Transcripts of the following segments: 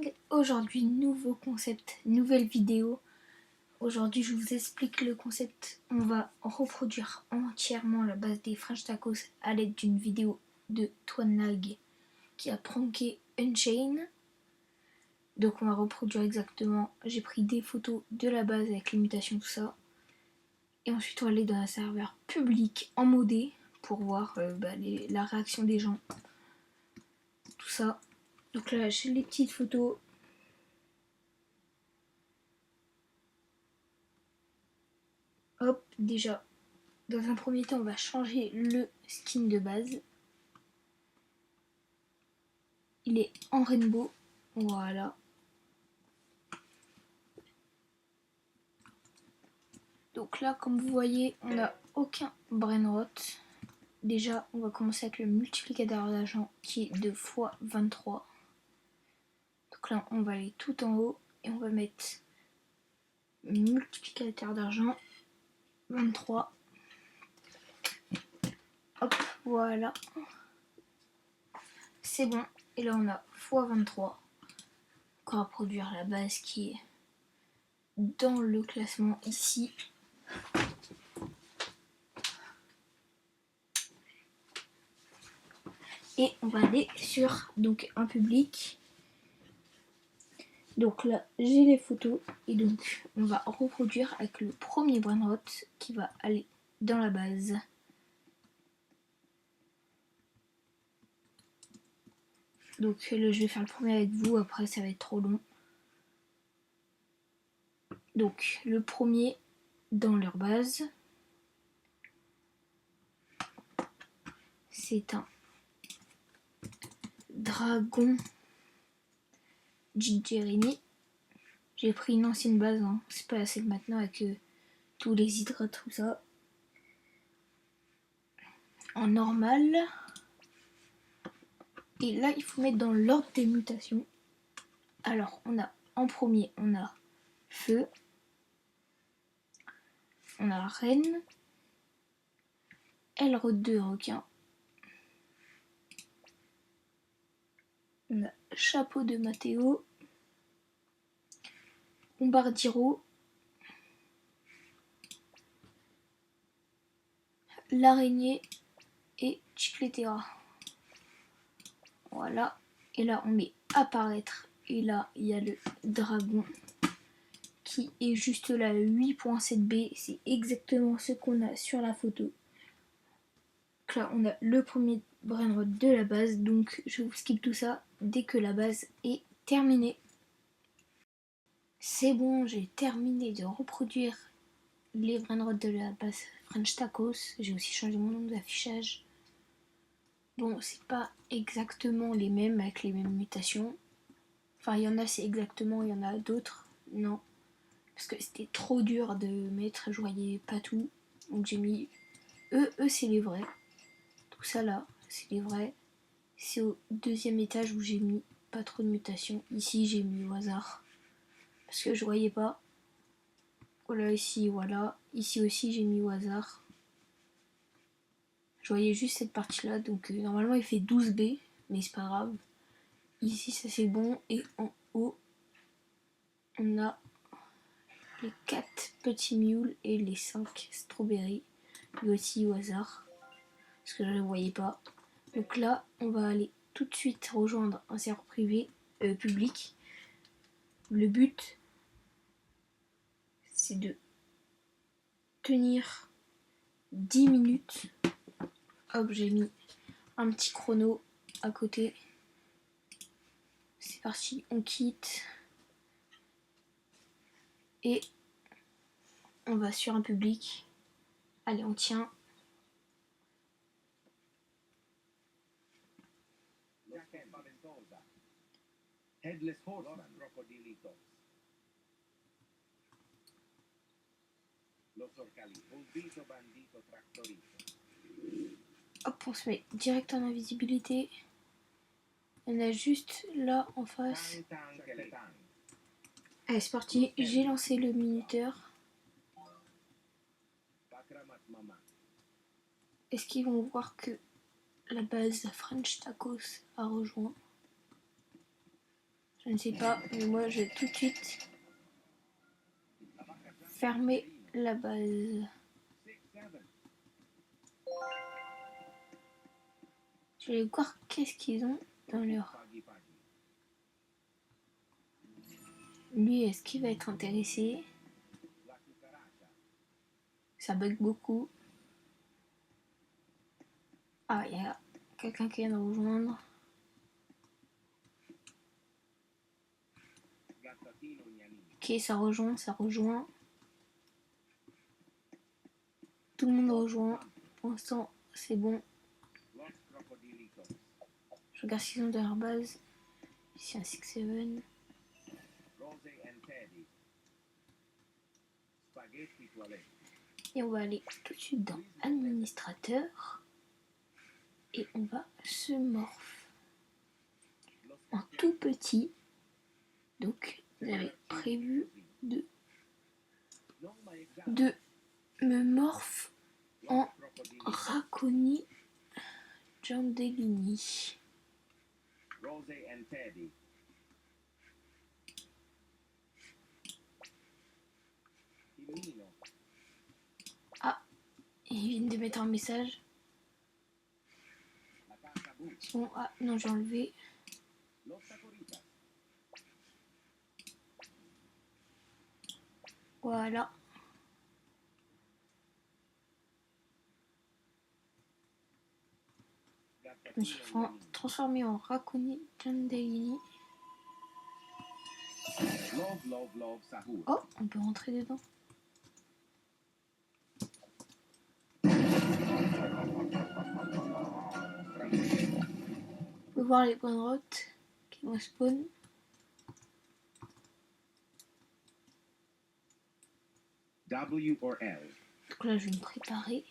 gang, aujourd'hui nouveau concept, nouvelle vidéo. Aujourd'hui je vous explique le concept. On va reproduire entièrement la base des French Tacos à l'aide d'une vidéo de Twanag qui a pranké Unchained. Donc on va reproduire exactement, j'ai pris des photos de la base avec les mutations, tout ça. Et ensuite on va aller dans un serveur public en modé pour voir la réaction des gens. Tout ça. Donc là j'ai les petites photos. Hop, déjà, dans un premier temps, on va changer le skin de base. Il est en rainbow. Voilà. Donc là, comme vous voyez, on n'a aucun brainrot. Déjà, on va commencer avec le multiplicateur d'argent qui est de x23. Donc là, on va aller tout en haut et on va mettre multiplicateur d'argent 23. Hop, voilà. C'est bon. Et là, on a x23. On va produire la base qui est dans le classement ici. Et on va aller sur donc un public. Donc là j'ai les photos et donc on va reproduire avec le premier brainrot qui va aller dans la base. Donc là, je vais faire le premier avec vous, après ça va être trop long. Donc le premier dans leur base, c'est un dragon Gingerini. J'ai pris une ancienne base, hein. C'est pas celle maintenant avec tous les hydrates, tout ça. En normal. Et là, il faut mettre dans l'ordre des mutations. Alors, on a en premier, on a feu, on a reine, Elrod requin, on a chapeau de Matteo, Bombardiro, l'araignée et Chicletera. Voilà. Et là, on met apparaître. Et là, il y a le dragon qui est juste là, 8.7b. C'est exactement ce qu'on a sur la photo. Donc là, on a le premier brainrot de la base. Donc, je vous skip tout ça dès que la base est terminée. C'est bon, j'ai terminé de reproduire les brainrots de la base French Tacos. J'ai aussi changé mon nom d'affichage. Bon, c'est pas exactement les mêmes avec les mêmes mutations. Enfin, il y en a c'est exactement, il y en a d'autres non. Parce que c'était trop dur de mettre, je voyais pas tout. Donc j'ai mis eux c'est les vrais. Tout ça là, c'est les vrais. C'est au deuxième étage où j'ai mis pas trop de mutations. Ici j'ai mis au hasard. Parce que je voyais pas. Voilà, ici, voilà. Ici aussi j'ai mis au hasard. Je voyais juste cette partie là, donc normalement il fait 12B, mais c'est pas grave. Ici ça c'est bon, et en haut on a les 4 petits mules et les 5 strawberries, et aussi au hasard, parce que je ne les voyais pas. Donc là on va aller tout de suite rejoindre un serveur privé, public. Le but c'est de tenir 10 minutes. Hop, j'ai mis un petit chrono à côté. C'est parti, on quitte. Et on va sur un public. Allez, on tient. Hop, on se met direct en invisibilité. On a juste là en face. Allez, c'est parti. J'ai lancé le minuteur. Est-ce qu'ils vont voir que la base French Tacos a rejoint? Je ne sais pas, mais moi je vais tout de suite fermer la base. Je vais voir qu'est-ce qu'ils ont dans leur... Lui, est-ce qu'il va être intéressé? Ça bug beaucoup. Ah, il y a quelqu'un qui vient de rejoindre. Ok, ça rejoint. Tout le monde rejoint. Pour l'instant, c'est bon. Je regarde s'ils ont de leur base. Ici, un 6-7. Et on va aller tout de suite dans administrateur. Et on va se morph en tout petit. Donc, j'avais prévu de me morph en Raccoon Giandelini. Ah, ils viennent de mettre un message. Bon, ah non, j'ai enlevé. Voilà. Je me suis transformé en Raccoon Giandelini. Oh, on peut rentrer dedans. On peut voir les bonnes routes qui vont spawn. W or L. Donc là, je vais me préparer.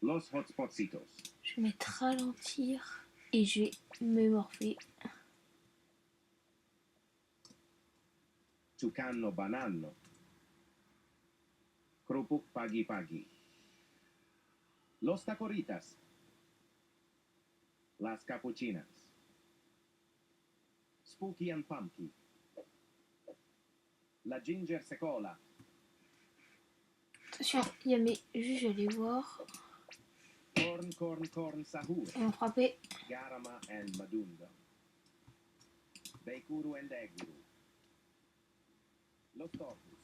Los hotspotcitos. Je vais mettre ralentir et je vais me morpher. Tucano banano. Krupuk pagi pagi. Los tacoritas. Las capuchinas. Spooky and pumpkin. La ginger secola. Attention, il y a mes juges, je vais les voir. Corn sahur. Ils m'ont frappé. Garama and madunda. Beikuru and eguru. Los tortus.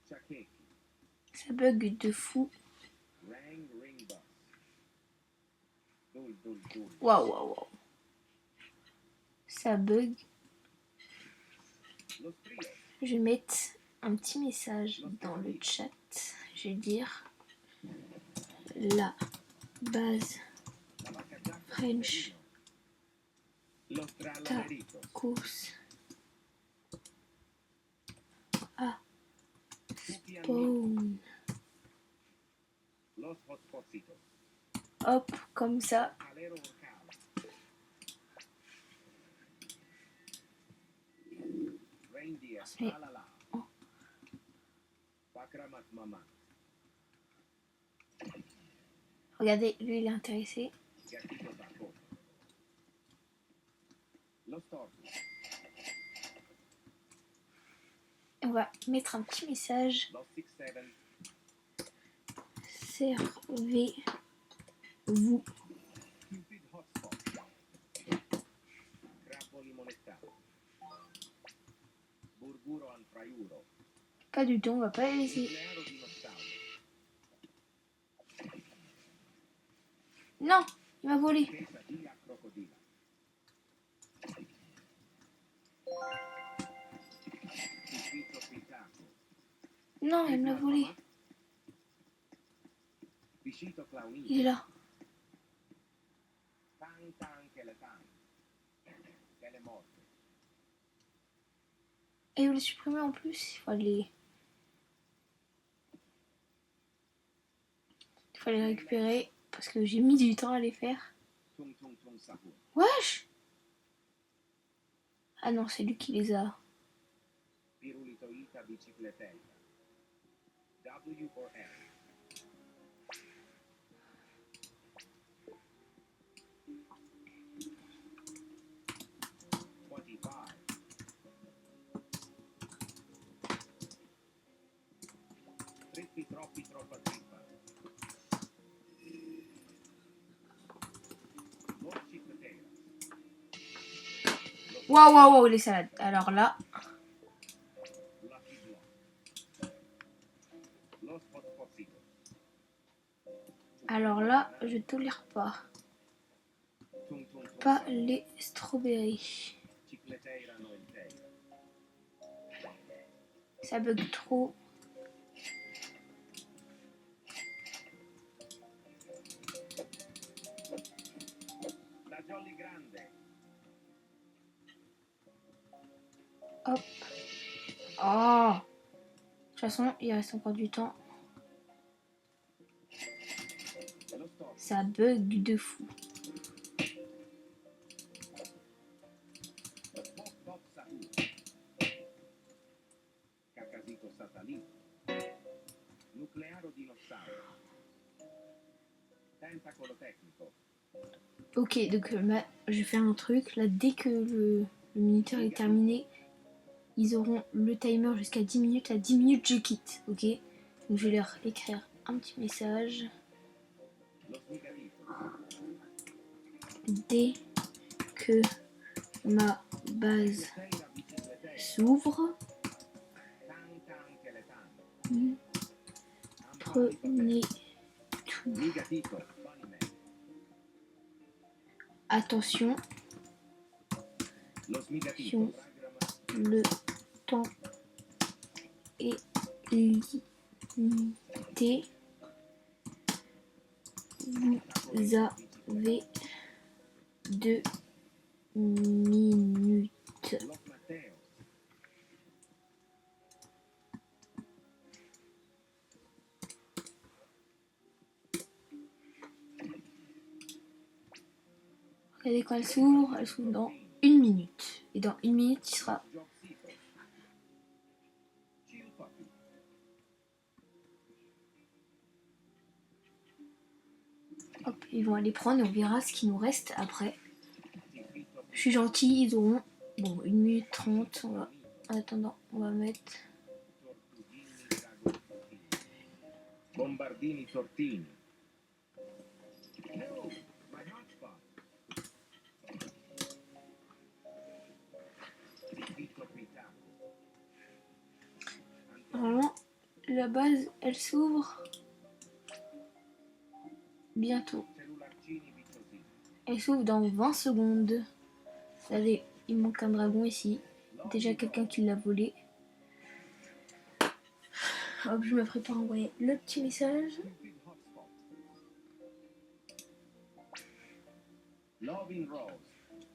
Chakeki. Ça bug de fou. Rang ring bus. Dul dul dul. Waouh. Ça bug. Los trios. Je vais mettre un petit message dans le chat. Je vais dire la base French Los tralaleritos. tacos à Spooky and meat. spawn. Los hotspotcitos. Hop, comme ça. Calero orcal. Reindeer. Mais- Tralala. oh. Pakramat mama. Regardez, lui il est intéressé. Gatito baco. Los tortus. On va mettre un petit message. Los 6-7. Servez-vous. Cupid hotspot. Crabbo limonettato. Burguro an fraiuro. Pas du tout, on va pas les laisser. Nuclearo dinosauro. Non, il m'a volé. Quesadilla crocodila. Chupito pitaco. Non, il m'a volé. Piscito claunino. Il est là. Tanta anche le tante. Belle morte. Et vous le supprimez en plus. Il faut les récupérer parce que j'ai mis du temps à les faire. Tung tung tung sahur. Wesh! Ah non, c'est lui qui les a. Pirulitoita bicicletella. W or L. Waouh, waouh, waouh, les salades. Alors là, Lucky Block. Los Potpocitos. je tolère pas. Tum Tum Tum Pas Sal. les strawberries. Chicleteira Noelteira. Ça bug trop. La Jolly Grande. Hop. Oh. De toute façon, il reste encore du temps. Lo Stork. Ça bug de fou. Pop Pop Sahur. Cacasito Satalito. Nuclearo Dinosauro. Tentacolo Tecnico. Ok, donc là, je vais faire un truc. Là, dès que le minuteur est terminé, ils auront le timer jusqu'à 10 minutes. À 10 minutes, je quitte. Ok. Donc je vais leur écrire un petit message. Lo Smigadito. Dès que ma base Bicicleteira Bicicleteira. s'ouvre, Tan prenez tout. Migatito. Bunny Man. Attention, Lo Smigatito. Raggrama. le temps est limité. Vous avez 2 minutes. Los Matteos. Regardez quand elle s'ouvre dans 1 minute. Et dans 1 minute, il sera. Jobcito. Chill Puppy. Hop, ils vont aller prendre et on verra ce qui nous reste après. Tifito. Je suis gentille, ils auront. Bon, 1 minute 30. En attendant, on va mettre. Tortugini Dragontini. Bombardini Tortini. No, my hotspot. Tifito Pitaco. Normalement, la base, elle s'ouvre bientôt. Cellularcini Viciosini. Elle s'ouvre dans 20 secondes. Regardez, il manque un dragon ici. Déjà quelqu'un qui l'a volé. Hop, je me prépare à envoyer le petit message. Cupid Hotspot. Loving Rose.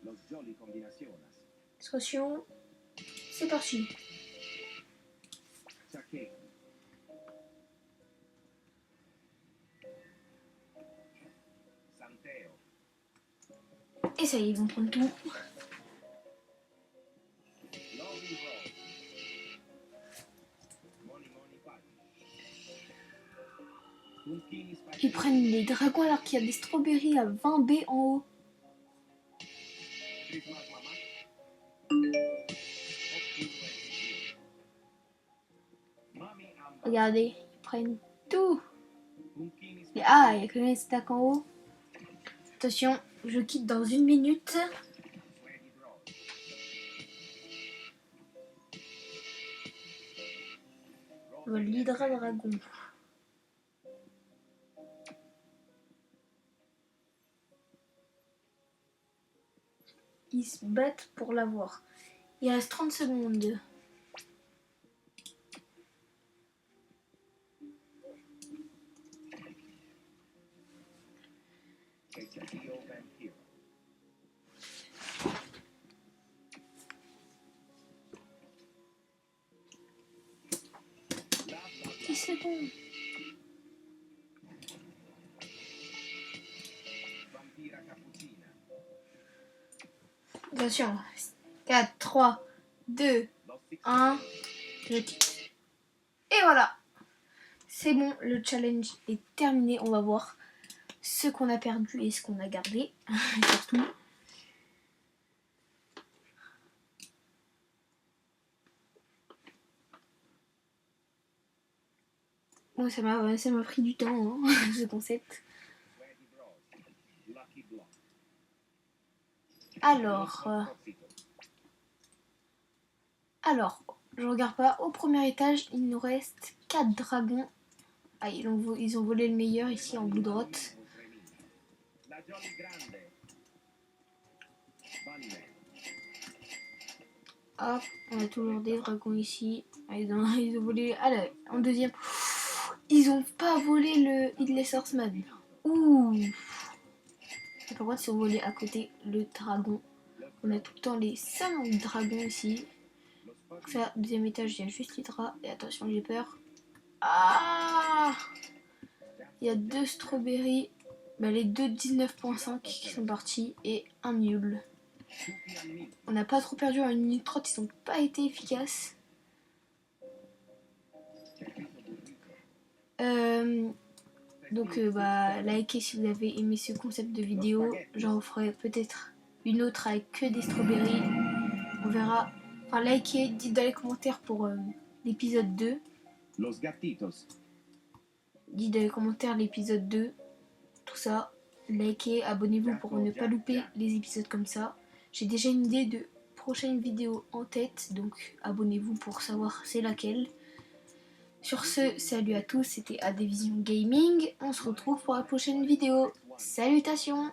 Los Jolly Combinaciones. Attention, c'est parti. Sake. Santeo. Et ça y est, ils vont prendre tout. Loving Rose. Money Money Party. Pumpkini Ils Spaghetti. prennent les dragons alors qu'il y a des strawberries à 20 B en haut. Christmas Mama. Mami Amba. Regardez, ils prennent tout. Pumpkini Et ah, il y a que les stacks en haut. Attention, je quitte dans 1 minute. Swaggy Bros. L'Hydra Dragon. Ils se battent pour l'avoir. Il reste 30 secondes. HTO Vampiro. Love, love, 10 secondes. Vampira Cappuccina. Attention. 4, 3, 2, Los Six 1. Je quitte. Et voilà. C'est bon, le challenge est terminé. On va voir ce qu'on a perdu et ce qu'on a gardé. Surtout. Bon, ça m'a pris du temps, hein, ce concept. Swaggy Bros. Lucky Block. Alors, Los Potpocitos. Alors, je regarde pas. Au premier étage, il nous reste 4 dragons. Ah, ils ont volé le meilleur ici en Bloodrot. La Jolly Grande. Bonne. Hop, on a toujours des dragons ici. Ah, ils ont volé. Allez, en deuxième. Ils ont pas volé le Headless Horseman. Ouh. Et par contre, ils ont volé à côté le dragon. On a tout le temps les 5 dragons ici. Donc ça, deuxième étage, il y a juste l'hydra. Et attention, j'ai peur. Ah, il y a 2 strawberries. Bah, les deux 19.5 qui sont partis. Et un mule. On n'a pas trop perdu en une minute 30, ils n'ont pas été efficaces. Donc likez si vous avez aimé ce concept de vidéo. J'en ferai peut-être une autre avec que des strawberries. On verra. Enfin, likez, dites dans les commentaires pour l'épisode 2. Los gatitos. Dites dans les commentaires l'épisode 2. Tout ça. Likez, abonnez-vous pour ne pas louper les épisodes comme ça. J'ai déjà une idée de prochaine vidéo en tête. Donc abonnez-vous pour savoir c'est laquelle. Sur ce, salut à tous, c'était Advision Gaming. On se retrouve pour la prochaine vidéo. Salutations!